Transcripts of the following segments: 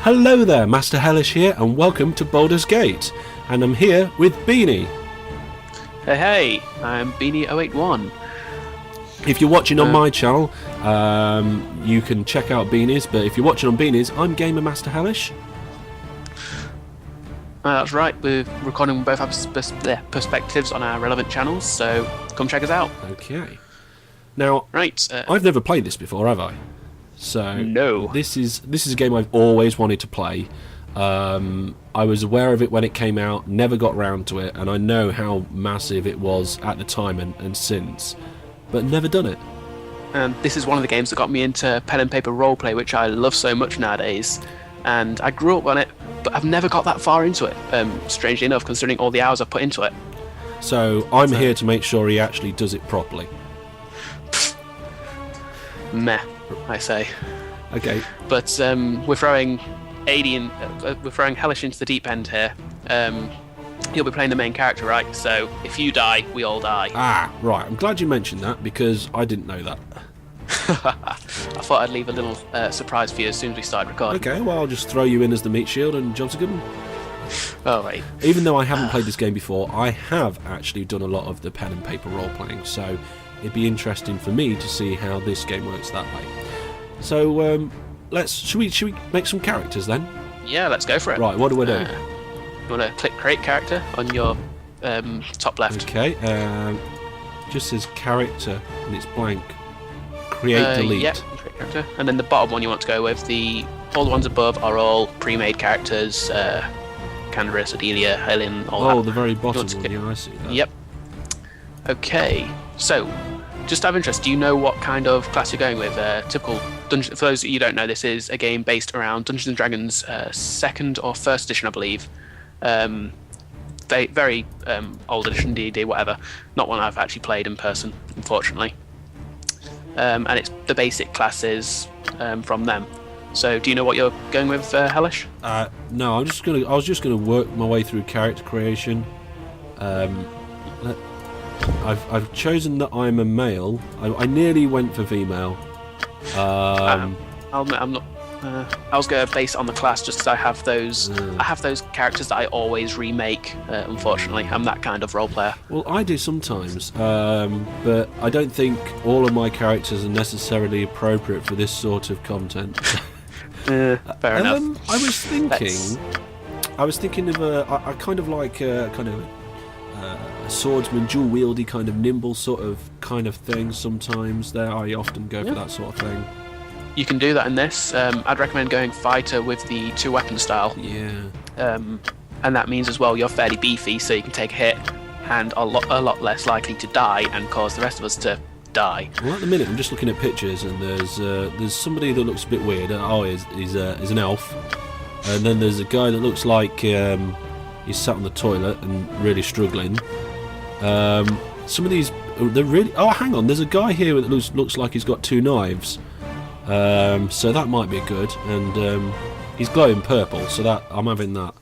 Hello there, Master Hellish here, and welcome to Baldur's Gate. And I'm here with Beany. Hey, I'm Beany081. If you're watching on my channel, you can check out Beany's, but if you're watching on Beany's, I'm Gamer Master Hellish. That's right, we're recording both our perspectives on our relevant channels, so come check us out. Okay. Now, right, I've never played this before, have I? So no. This is a game I've always wanted to play. I was aware of it when it came out, never got round to it, and I know how massive it was at the time and since, but never done it. And this is one of the games that got me into pen and paper roleplay, which I love so much nowadays. And I grew up on it, but I've never got that far into it, strangely enough, considering all the hours I've put into it. So I'm here to make sure he actually does it properly. Meh, I say. Okay. But we're throwing we're throwing Hellish into the deep end here. You'll be playing the main character, right? So if you die, we all die. Ah, right. I'm glad you mentioned that because I didn't know that. I thought I'd leave a little surprise for you as soon as we start recording. Okay, well, I'll just throw you in as the meat shield and job's a good one. Oh, right. Even though I haven't played this game before, I have actually done a lot of the pen and paper role playing, so it'd be interesting for me to see how this game works that way. So, should we make some characters then? Yeah, let's go for it. Right, what do I do? You want to click create character on your top left. Okay, just says character and it's blank. Create delete. Yeah, create character. And then the bottom one you want to go with, all the ones above are all pre-made characters. Candaris, Adelia, Helen, all that. Oh, the very bottom one, yeah, I see that. Yep. Okay, so, just out of interest, do you know what kind of class you're going with? Typical Dungeon. For those of you who don't know, this is a game based around Dungeons & Dragons 2nd or 1st edition, I believe. Very old edition, D&D, whatever. Not one I've actually played in person, unfortunately. And it's the basic classes from them. So, do you know what you're going with, Hellish? No, I was just gonna work my way through character creation. I've chosen that I'm a male. I nearly went for female. I'm not. I was going to base it on the class just because I have those. I have those characters that I always remake. Unfortunately, I'm that kind of role player. Well, I do sometimes, but I don't think all of my characters are necessarily appropriate for this sort of content. Fair enough. I was thinking of I kind of like a swordsman, dual wieldy kind of nimble sort of thing. Sometimes there, I often go for that sort of thing. You can do that in this. I'd recommend going fighter with the 2-weapon style. Yeah. And that means as well you're fairly beefy, so you can take a hit and a lot less likely to die and cause the rest of us to die. Well, at the minute I'm just looking at pictures and there's somebody that looks a bit weird. He's an elf, and then there's a guy that looks like he's sat on the toilet and really struggling. Some of these they're really. Oh, hang on, there's a guy here that looks like he's got 2 knives. So that might be good, and he's glowing purple, so that I'm having that.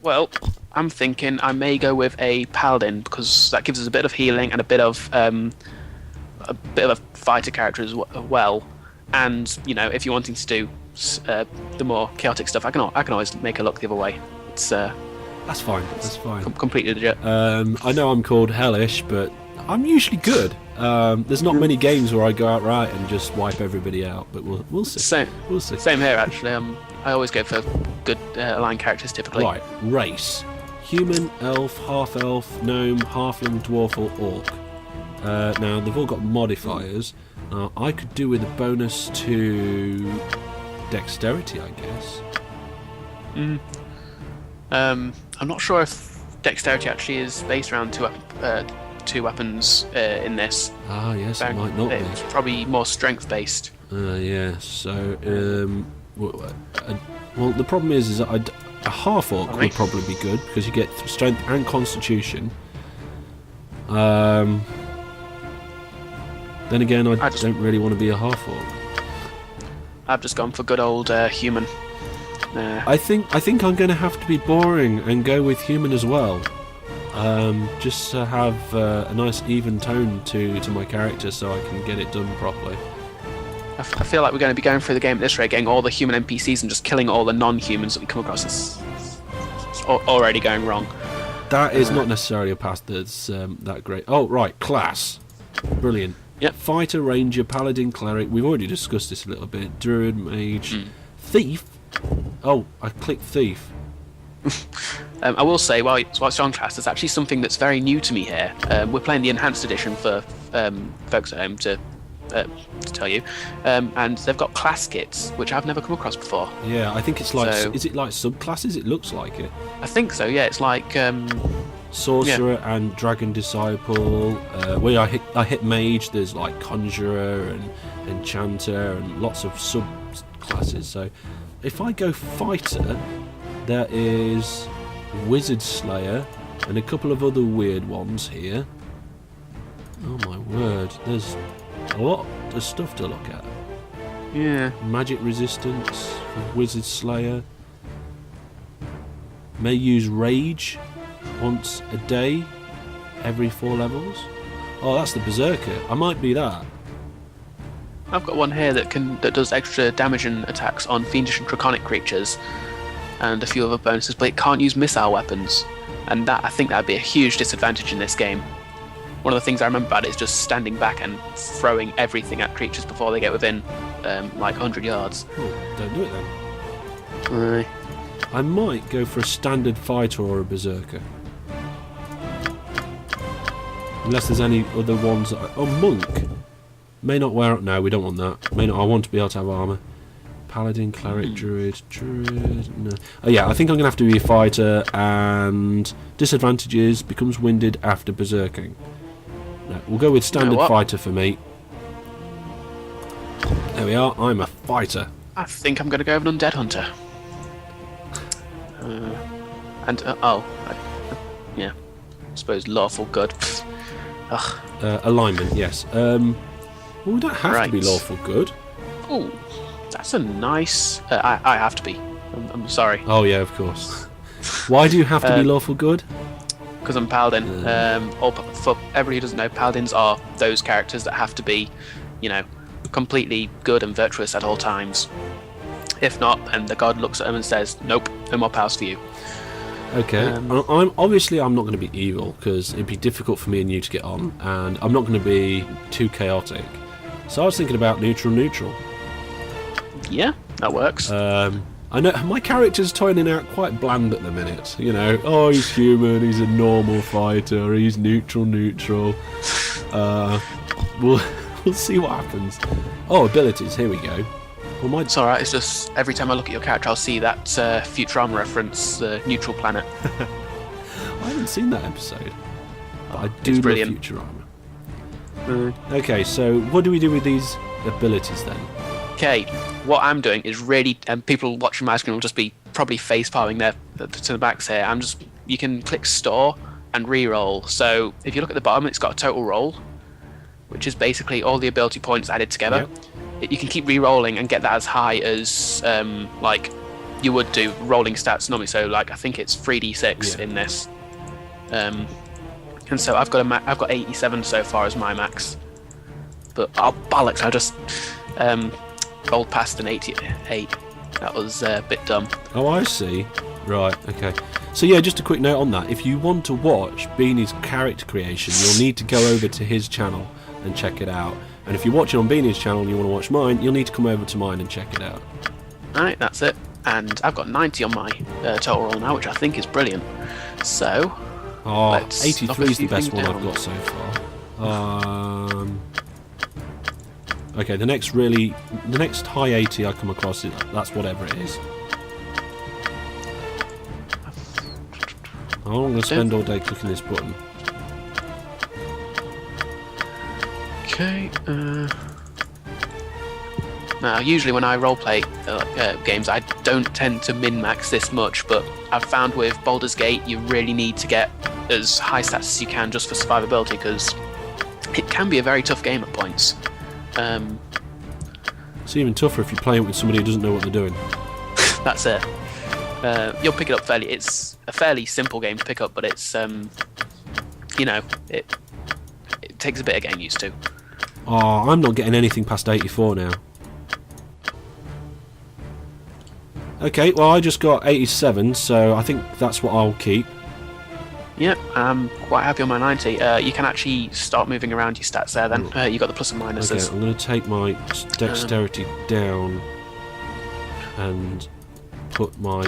Well, I'm thinking I may go with a paladin because that gives us a bit of healing and a bit of a fighter character as well. And if you're wanting to do the more chaotic stuff, I can always make a look the other way. It's that's fine. That's fine. Completely legit. I know I'm called Hellish, but I'm usually good. There's not many games where I go out right and just wipe everybody out, but we'll see. We'll see. Same here, actually. I always go for good aligned characters, typically. Right, race. Human, elf, half-elf, gnome, halfling, dwarf or orc. Now, they've all got modifiers. I could do with a bonus to dexterity, I guess. I'm not sure if dexterity actually is based around two weapons in this. Ah, yes, it might not be. It's probably more strength-based. Yeah, so... well, the problem is that a half-orc would probably be good, because you get strength and constitution. Then again, I don't really want to be a half-orc. I've just gone for good old human. I think I'm going to have to be boring and go with human as well. Just to have a nice even tone to my character so I can get it done properly. I feel like we're going to be going through the game at this rate, getting all the human NPCs and just killing all the non-humans that we come across. It's already going wrong. That is not necessarily a path that's that great. Oh, right, class. Brilliant. Yep. Fighter, ranger, paladin, cleric. We've already discussed this a little bit. Druid, mage, thief. Oh, I clicked thief. I will say, while it's on class, there's actually something that's very new to me here. We're playing the enhanced edition for folks at home to tell you, and they've got class kits, which I've never come across before. Yeah, I think it's like. So- is it like subclasses? It looks like it. I think so. Yeah, it's like Sorcerer and Dragon Disciple. Where I hit Mage, there's like Conjurer and Enchanter and lots of subclasses. So if I go Fighter, there is Wizard Slayer and a couple of other weird ones here. Oh my word, there's a lot of stuff to look at. yeah. Magic Resistance for Wizard Slayer. May use Rage once a day, every 4 levels. Oh, that's the Berserker. I might be that. I've got one here that does extra damage and attacks on fiendish and draconic creatures, and a few other bonuses, but it can't use missile weapons, and I think that'd be a huge disadvantage in this game. One of the things I remember about it is just standing back and throwing everything at creatures before they get within like 100 yards. Oh, don't do it then. I might go for a standard fighter or a berserker. Unless there's any other ones that oh, monk. May not wear it. No, we don't want that. May not. I want to be able to have armour. Paladin, cleric, druid. No. Oh yeah, I think I'm going to have to be a fighter, and disadvantages becomes winded after berserking. No, we'll go with standard fighter for me. There we are. I'm a fighter. I think I'm going to go with an undead hunter. Yeah. I suppose lawful good. Ugh. Alignment, yes. Well, we don't have to be lawful good. Oh, that's a nice. I have to be. I'm sorry. Oh yeah, of course. Why do you have to be lawful good? Because I'm paladin. For everybody who doesn't know, paladins are those characters that have to be, completely good and virtuous at all times. If not, and the god looks at them and says, "Nope, no more powers for you." Okay. I'm not going to be evil because it'd be difficult for me and you to get on, and I'm not going to be too chaotic. So I was thinking about neutral. Yeah, that works. I know my character's turning out quite bland at the minute. Oh, he's human, he's a normal fighter, he's neutral. We'll see what happens. Oh, abilities. Here we go. Well, It's alright, it's just every time I look at your character, I'll see that Futurama reference, the neutral planet. I haven't seen that episode, but I do love brilliant. Futurama. Okay, so what do we do with these abilities then? Okay, what I'm doing is really, and people watching my screen will just be probably face palming their to the backs here. You can click store and re-roll. So if you look at the bottom, it's got a total roll, which is basically all the ability points added together. Yep. You can keep re-rolling and get that as high as like you would do rolling stats normally. So like I think it's 3d6 in this, and so I've got 87 so far as my max. But bollocks! I just rolled past an 88. That was a bit dumb. Oh, I see. Right. Okay. So yeah, just a quick note on that. If you want to watch Beany's character creation, you'll need to go over to his channel and check it out. And if you're watching on Beany's channel and you want to watch mine, you'll need to come over to mine and check it out. Alright, that's it. And I've got 90 on my total roll now, which I think is brilliant. So, 83 is the best one I've got so far. Okay, the next high 80 I come across, that's whatever it is. I'm going to spend all day clicking this button. Okay. Now, usually when I roleplay games, I don't tend to min-max this much, but I've found with Baldur's Gate, you really need to get as high stats as you can just for survivability, because it can be a very tough game at points. It's even tougher if you play it with somebody who doesn't know what they're doing. That's it. You'll pick it up fairly. It's a fairly simple game to pick up, but it's it takes a bit of getting used to. Oh, I'm not getting anything past 84 now. Okay, well I just got 87, so I think that's what I'll keep. Yep, I'm quite happy on my 90. You can actually start moving around your stats there then. You got the plus and minuses. Okay, I'm going to take my dexterity down and put my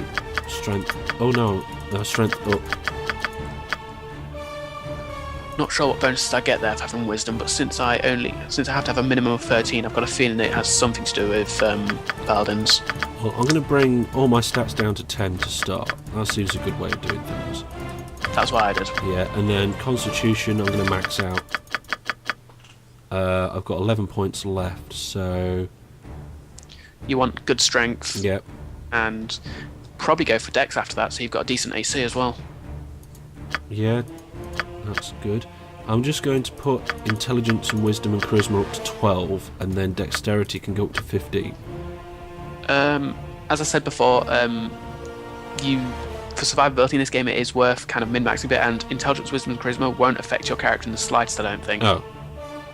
strength... Oh no, strength up. Not sure what bonuses I get there for having wisdom, but since I have to have a minimum of 13, I've got a feeling it has something to do with paladins. Well, I'm going to bring all my stats down to 10 to start. That seems a good way of doing things. That's what I did. Yeah, and then Constitution I'm going to max out. I've got 11 points left, so... You want good strength. Yep. And probably go for Dex after that, so you've got a decent AC as well. Yeah, that's good. I'm just going to put Intelligence and Wisdom and Charisma up to 12, and then Dexterity can go up to 15. As I said before, for survivability in this game, it is worth kind of min-maxing a bit, and Intelligence, Wisdom, and Charisma won't affect your character in the slightest, I don't think. Oh.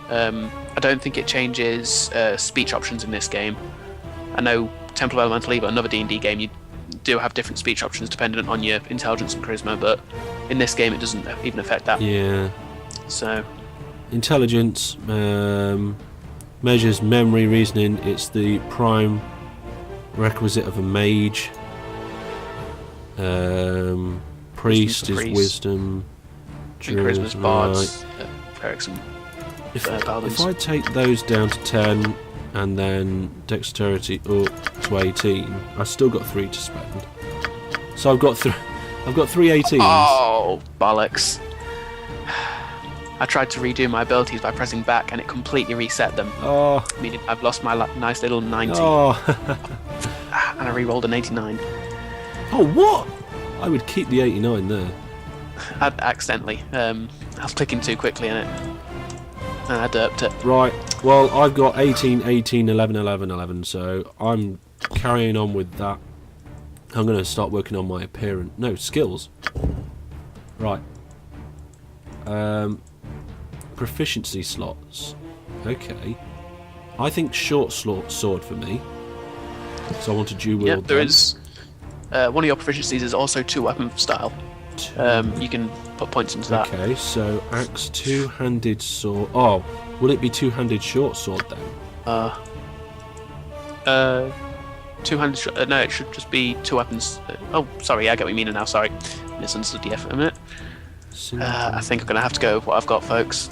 I don't think it changes speech options in this game. I know Temple of Elemental Evil, another D&D game, you do have different speech options dependent on your Intelligence and Charisma, but in this game it doesn't even affect that. Yeah. So... Intelligence measures memory, reasoning. It's the prime requisite of a mage. Priest is wisdom. Charisma's bards, clerics and paladins. If I take those down to 10 and then dexterity up to 18, I've still got 3 to spend. So I've got 3 18s. Oh, bollocks. I tried to redo my abilities by pressing back and it completely reset them. Oh. Meaning I've lost my nice little 90. Oh. And I re-rolled an 89. Oh, what? I would keep the 89 there. I'd accidentally. I was clicking too quickly in it. And I derped it. Right, well, I've got 18, 18, 11, 11, 11, so I'm carrying on with that. I'm going to start working on my appearance. No, skills. Right. Proficiency slots. Okay. I think short sword for me. So I want to dual wield. Yeah, there is. One of your proficiencies is also 2-weapon style. You can put points into that. Okay, so axe, two-handed sword. Oh, will it be two-handed short sword then? Two-handed. No, it should just be 2 weapons. Oh, sorry, I get what you mean now. Sorry, misunderstood you for a minute. I think I'm gonna have to go with what I've got, folks.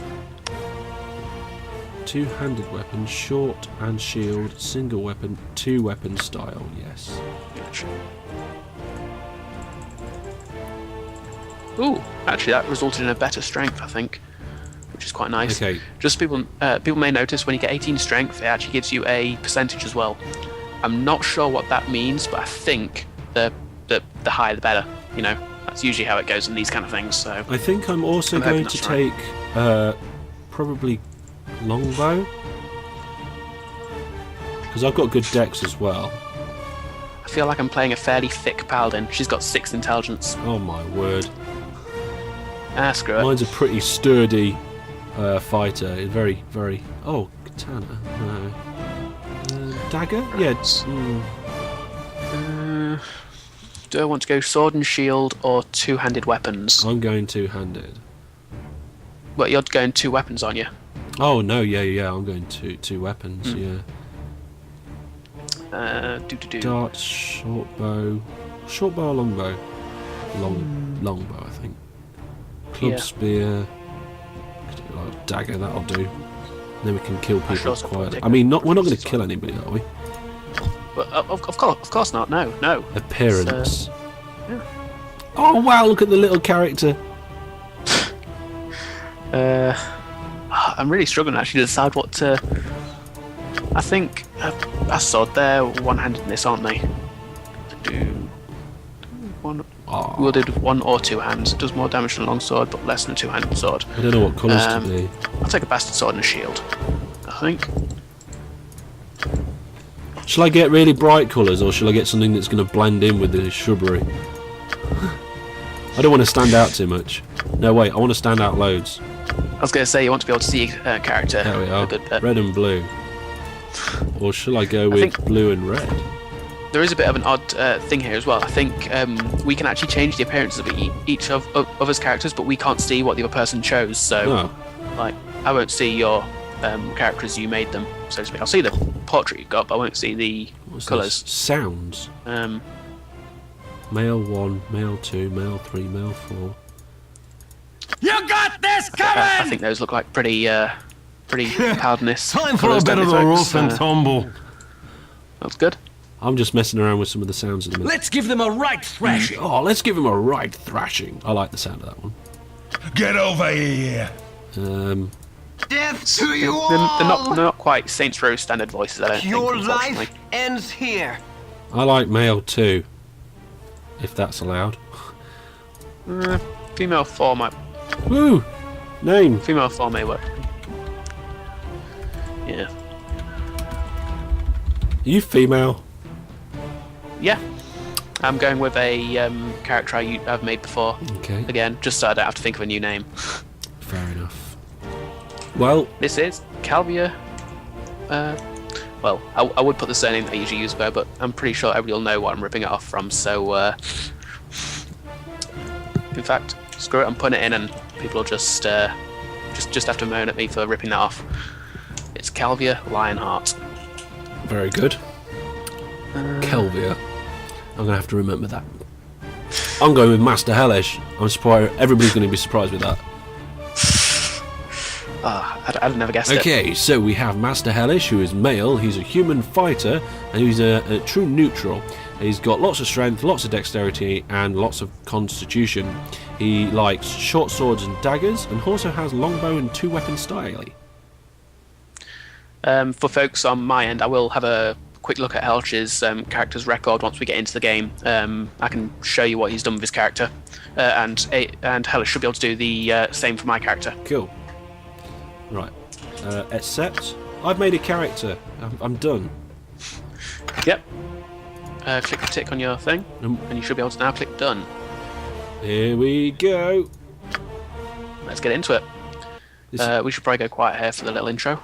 Two-handed weapon, short and shield, single weapon, 2-weapon style. Yes. Gotcha. Ooh, actually, that resulted in a better strength, I think, which is quite nice. Okay. Just people may notice when you get 18 strength, it actually gives you a percentage as well. I'm not sure what that means, but I think the higher the better. You know, that's usually how it goes in these kind of things. So I think I'm also going to take probably longbow, because I've got good dex as well. I feel like I'm playing a fairly thick paladin. She's got 6 intelligence. Oh my word. Screw it. Mine's a pretty sturdy fighter. It's very, very... Oh, katana. No. Dagger? Yeah. Do I want to go sword and shield or 2-handed weapons? I'm going two-handed. Well, you're going 2 weapons, aren't you? Oh, no, yeah. I'm going two weapons, yeah. Darts, short bow or longbow? Longbow, I think. Club spear, dagger, that'll do. Then we can kill people quietly. I mean, we're not going to kill anybody, are we? But of course not. No. Appearance. Yeah. Oh wow! Look at the little character. I'm really struggling actually to decide what to. I think I saw they're one-handedness, aren't they? One. Oh. Wielded with 1 or 2 hands. It does more damage than a long sword, but less than a 2-handed sword. I don't know what colours to be. I'll take a bastard sword and a shield, I think. Shall I get really bright colours, or shall I get something that's going to blend in with the shrubbery? I don't want to stand out too much. No, wait, I want to stand out loads. I was going to say, you want to be able to see a character. There we are. A good bit. Red and blue. Or shall I go with blue and red? there is a bit of an odd thing here as well. I think we can actually change the appearances of each of us characters, but we can't see what the other person chose. So, like, I won't see your characters you made them, so to speak. I'll see the portrait you got, but I won't see the colours. Sounds. Male 1, male 2, male 3, male 4. You got this coming! I think those look like pretty Paladinist. Time for a bit of a rough and tumble. That's good. I'm just messing around with some of the sounds at the minute. Let's give them a right thrashing. Oh, let's give him a right thrashing. I like the sound of that one. Get over here! Death to you all! They're not quite Saints Row standard voices, I don't think, Your unfortunately. life ends here. I like male 2, if that's allowed. Female 4 might... Woo! Name. Female 4 may work. Yeah. Are you female? Yeah. I'm going with a character I've made before. Okay. Again, just so I don't have to think of a new name. Fair enough. Well, This is Calvia. Well, I would put the surname that I usually use there, but I'm pretty sure everybody will know what I'm ripping it off from, so... in fact, screw it, I'm putting it in and people will just have to moan at me for ripping that off. It's Calvia Lionheart. very good. Kelvia. I'm going to have to remember that. I'm going with Master Hellish. I'm surprised. Everybody's going to be surprised with that. I'd never guessed it. Okay, so we have Master Hellish, who is male. He's a human fighter, and he's a true neutral. He's got lots of strength, lots of dexterity, and lots of constitution. He likes short swords and daggers, and also has longbow and two-weapon style. For folks on my end, I will have a quick look at Helsh's character's record once we get into the game. I can show you what he's done with his character, and Hellish should be able to do the same for my character. Cool. Right. Accept. I've made a character. I'm done. Yep. Click the tick on your thing, and you should be able to now click done. Here we go. Let's get into it. We should probably go quiet here for the little intro.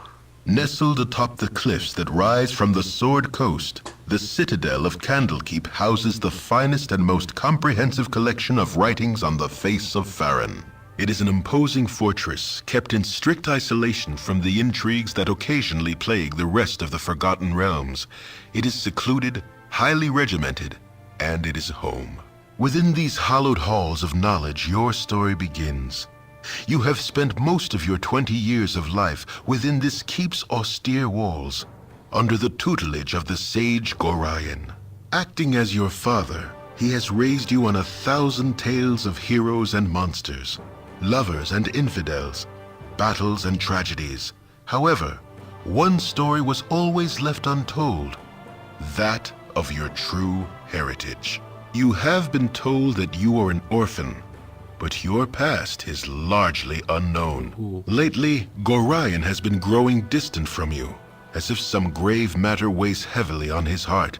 Nestled atop the cliffs that rise from the Sword Coast, the citadel of Candlekeep houses the finest and most comprehensive collection of writings on the face of Farron. It is an imposing fortress, kept in strict isolation from the intrigues that occasionally plague the rest of the Forgotten Realms. It is secluded, highly regimented, and it is home. Within these hallowed halls of knowledge, your story begins. You have spent most of your 20 years of life within this keep's austere walls, under the tutelage of the sage Gorion. Acting as your father, he has raised you on 1,000 tales of heroes and monsters, lovers and infidels, battles and tragedies. However, one story was always left untold, that of your true heritage. You have been told that you are an orphan, but your past is largely unknown. Ooh. Lately, Gorion has been growing distant from you, as if some grave matter weighs heavily on his heart.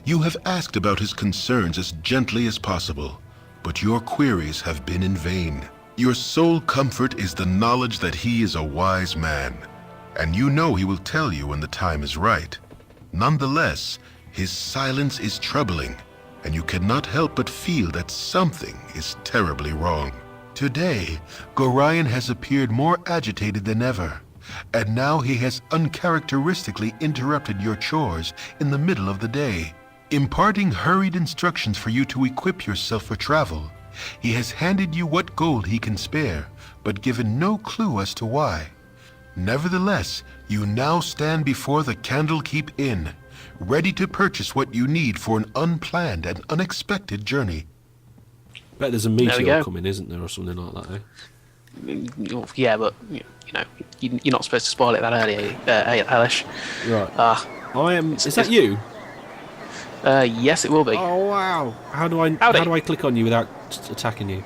You have asked about his concerns as gently as possible, but your queries have been in vain. Your sole comfort is the knowledge that he is a wise man, and you know he will tell you when the time is right. Nonetheless, his silence is troubling, and you cannot help but feel that something is terribly wrong. Today, Gorion has appeared more agitated than ever, and now he has uncharacteristically interrupted your chores in the middle of the day, imparting hurried instructions for you to equip yourself for travel. He has handed you what gold he can spare, but given no clue as to why. Nevertheless, you now stand before the Candlekeep Inn, ready to purchase what you need for an unplanned and unexpected journey. Bet there's a meteor coming, isn't there, or something like that, eh? Yeah, but you're not supposed to spoil it that early, Hellish. Right. Is that you? Yes, it will be. Oh wow! How do I click on you without attacking you?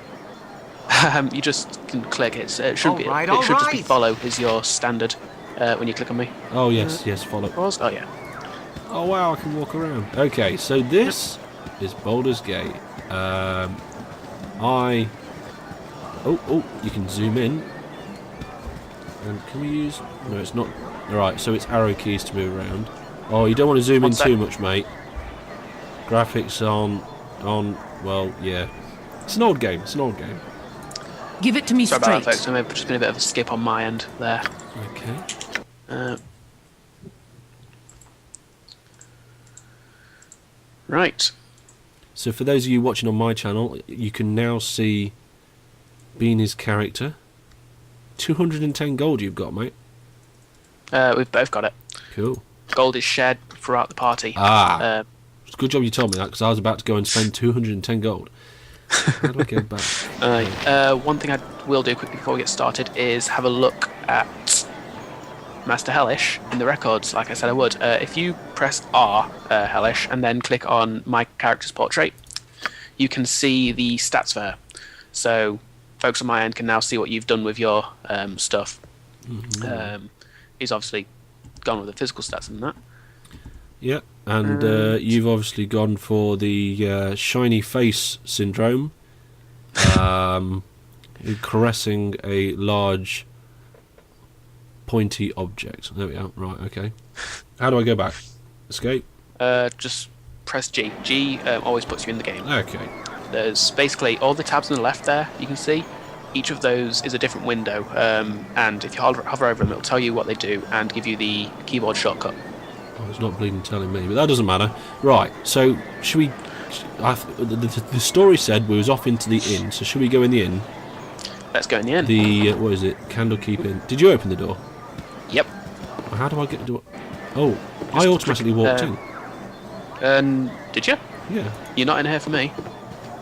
You just can click. It should just be follow is your standard when you click on me. Oh yes, follow. Oh yeah. Oh wow! I can walk around. Okay, so this is Baldur's Gate. You can zoom in. And can we use? No, it's not. All right, so it's arrow keys to move around. Oh, you don't want to zoom in too much, mate. graphics on. Well, yeah, it's an old game. It's an old game. Give it to me Sorry about that, straight. folks. There may have just been a bit of a skip on my end there. Okay. Right. So for those of you watching on my channel, you can now see Beany's character. 210 gold you've got, mate. We've both got it. Cool. Gold is shared throughout the party. Ah. It's a good job you told me that, because I was about to go and spend 210 gold. How do I go back? One thing I will do quickly before we get started is have a look at Master Hellish in the records, like I said I would. If you press R, Hellish, and then click on my character's portrait, you can see the stats there. So folks on my end can now see what you've done with your stuff. He's obviously gone with the physical stats and that. Yeah, and you've obviously gone for the shiny face syndrome. Caressing a large pointy object. There we are. Right, okay. How do I go back? Escape? Just press G. G always puts you in the game. Okay. There's basically all the tabs on the left there, you can see. Each of those is a different window, and if you hover over them, it'll tell you what they do and give you the keyboard shortcut. Oh, it's not bleeding telling me, but that doesn't matter. Right, so should we... the story said we was off into the inn, so should we go in the inn? Let's go in the inn. The, what is it? Candlekeep Inn. Did you open the door? Yep. How do I get the door? Oh, I automatically walked in. Did you? Yeah. You're not in here for me.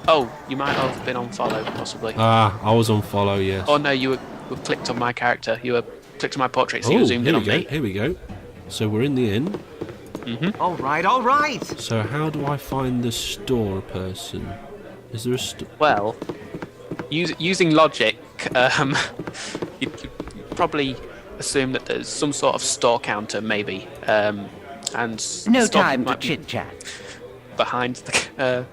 Oh, you might have been on follow, possibly. Ah, I was on follow, yes. Oh no, you were clicked on my character. You were clicked on my portrait, so you were zoomed in on me. Here we go. So we're in the inn. All right, all right. So how do I find the store person? Is there a store? Well, using logic, you'd probably assume that there's some sort of store counter, maybe, and No store time to might be chit-chat. behind the.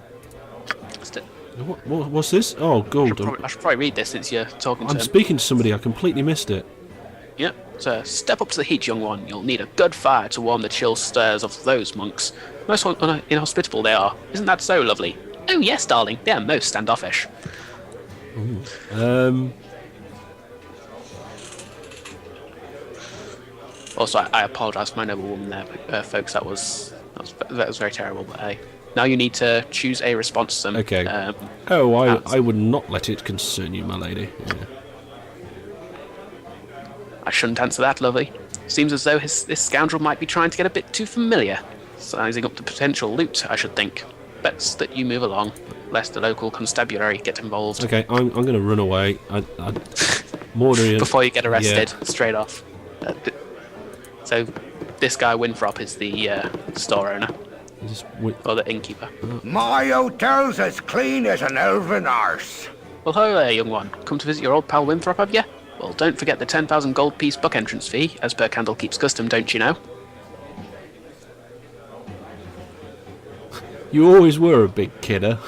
What's this? Oh, gold. I should probably read this since you're talking to I'm him. speaking to somebody. I completely missed it. Yep. So, step up to the heat, young one. You'll need a good fire to warm the chill stares of those monks. Most inhospitable they are. Isn't that so, lovely? Oh, yes, darling. They are most standoffish. Also, I apologise for my noble woman there, folks. That was very terrible. But hey, now you need to choose a response to them. Okay. I would not let it concern you, my lady. Yeah. I shouldn't answer that, lovely. Seems as though this scoundrel might be trying to get a bit too familiar. Sizing up the potential loot, I should think. Best that you move along, lest the local constabulary get involved. Okay, I'm going to run away. Mordorian. Before you get arrested, straight off. So, this guy, Winthrop, is the store owner. Or the innkeeper. My hotel's as clean as an elven arse. Well, hello there, young one. Come to visit your old pal Winthrop, have you? Well, don't forget the 10,000 gold piece book entrance fee, as per Candlekeep's custom, don't you know? You always were a big kidder.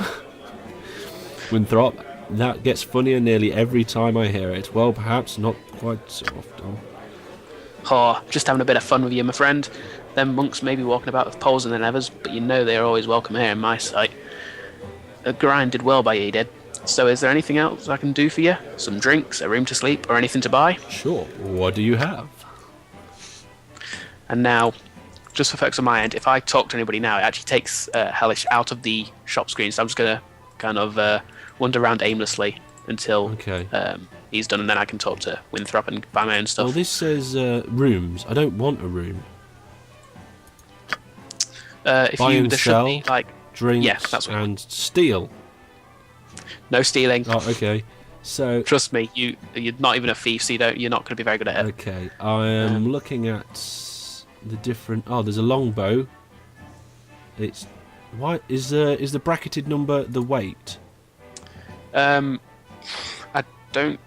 Winthrop. That gets funnier nearly every time I hear it. Well, perhaps not quite so often. Oh, just having a bit of fun with you, my friend. Them monks may be walking about with poles in their nevers, but you know they're always welcome here in my sight. The grind did well by you, did. So is there anything else I can do for you? Some drinks, a room to sleep, or anything to buy? Sure. What do you have? And now, just for folks on my end, if I talk to anybody now, it actually takes Hellish out of the shop screen, so I'm just going to kind of wander around aimlessly until he's done, and then I can talk to Winthrop and buy my own stuff. Well, this says rooms. I don't want a room. If Buy you, and there sell, should be, like, drinks, yeah, that's what and steal. No stealing. Oh, okay. So trust me, you're not even a thief, so you're not going to be very good at it. Okay, I am looking at the different. Oh, there's a longbow. It's why is the bracketed number the weight? I don't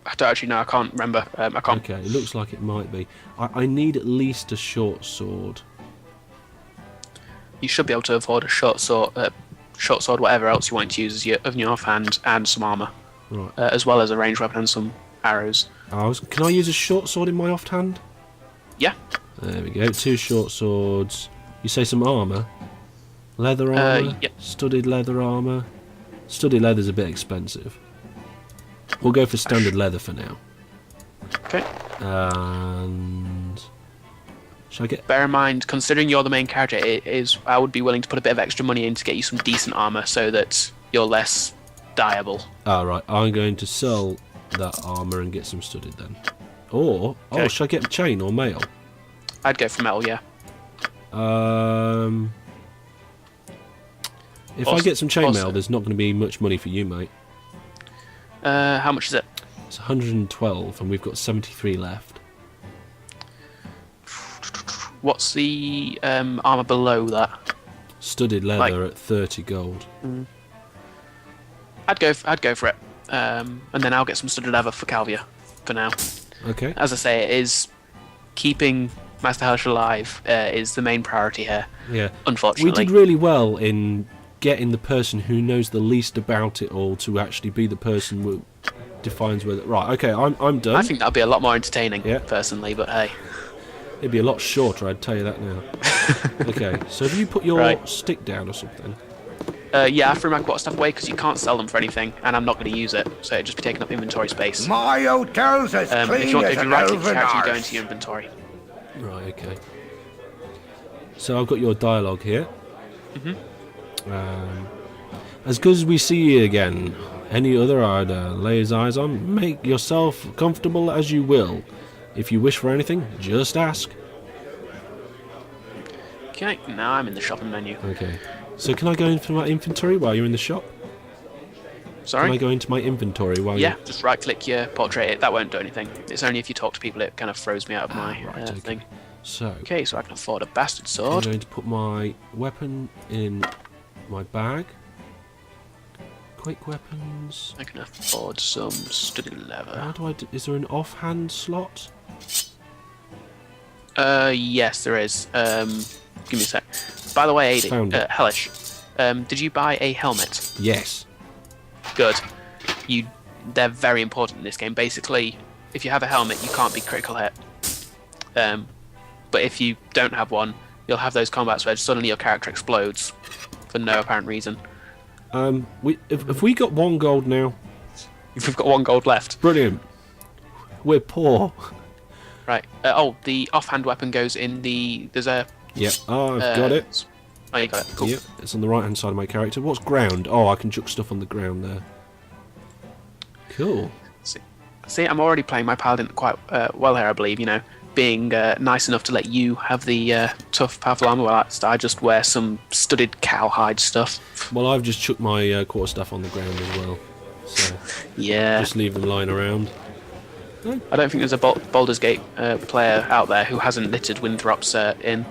actually know. I can't remember. I can't. Okay, it looks like it might be. I need at least a short sword. You should be able to afford a short sword, whatever else you want to use as your offhand, and some armor, right? As well as a ranged weapon and some arrows. Can I use a short sword in my offhand? Yeah. There we go. 2 short swords. You say some armor? Leather armour? Yep. Studded leather armour? Studded leather's a bit expensive. We'll go for standard leather for now. Okay. And... Shall I get... Bear in mind, considering you're the main character, I would be willing to put a bit of extra money in to get you some decent armor so that you're less dieable. Right. I'm going to sell that armour and get some studded then. Or... Okay. Oh, shall I get chain or mail? I'd go for metal, yeah. If I get some chainmail, also- there's not going to be much money for you, mate. How much is it? It's 112, and we've got 73 left. What's the armor below that? Studded leather at 30 gold. I'd go for it, and then I'll get some studded leather for Calvia for now. Okay. As I say, it is keeping Master Hellish alive is the main priority here. Yeah. Unfortunately, We did really well in getting the person who knows the least about it all to actually be the person who defines whether... Right, okay, I'm done. I think that'd be a lot more entertaining, Yeah. personally, but hey. It'd be a lot shorter, I'd tell you that now. Okay, so have you put your Right. stick down or something? Yeah, I threw my quarter stuff away because you can't sell them for anything, and I'm not going to use it, so it'd just be taking up inventory space. My hotel's as If clean you want, as if you an right click your elven character, you go arse. into your inventory. Right, okay. So I've got your dialogue here. As good as we see you again, any other I'd lay his eyes on. Make yourself comfortable as you will. If you wish for anything, just ask. Okay, now I'm in the shopping menu. Okay. So can I go into my inventory while you're in the shop? Can I Sorry? go into my inventory while Yeah, just right click your portrait. That won't do anything. It's only if you talk to people it kind of throws me out of my right, okay. thing. So, Okay, so I can afford a bastard I'm sword. going to put my weapon in my bag. Quick weapons. I can afford some studded How leather. do I do? Is there an offhand slot? Yes, there is. Give me a sec. By the way, Found AD, it. Hellish, did you buy a helmet? Yes. Good. They're very important in this game. Basically, if you have a helmet, you can't be critical hit. But if you don't have one, you'll have those combats where suddenly your character explodes for no apparent reason. If we got 1 gold now, We've got 1 gold left. brilliant. We're poor. Right. The offhand weapon goes in the. There's a. Yep. Oh, I've got it. Oh, you got it. Cool. Yep. It's on the right hand side of my character. What's ground? Oh, I can chuck stuff on the ground there. Cool. See, I'm already playing my paladin quite well here, I believe. You know, being nice enough to let you have the tough, powerful armor, while I just wear some studded cowhide stuff. Well, I've just chucked my quarterstaff on the ground as well. So Yeah. just leave them lying around. I don't think there's a Baldur's Gate player out there who hasn't littered Winthrop's in.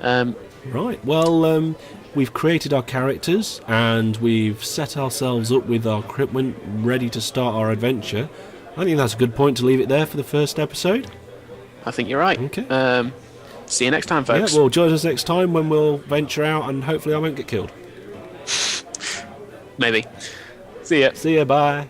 Right. Well, we've created our characters and we've set ourselves up with our equipment ready to start our adventure. I think that's a good point to leave it there for the first episode. I think you're right. Okay. See you next time, folks. Yeah, well, join us next time when we'll venture out and hopefully I won't get killed. Maybe. See ya. See ya, bye.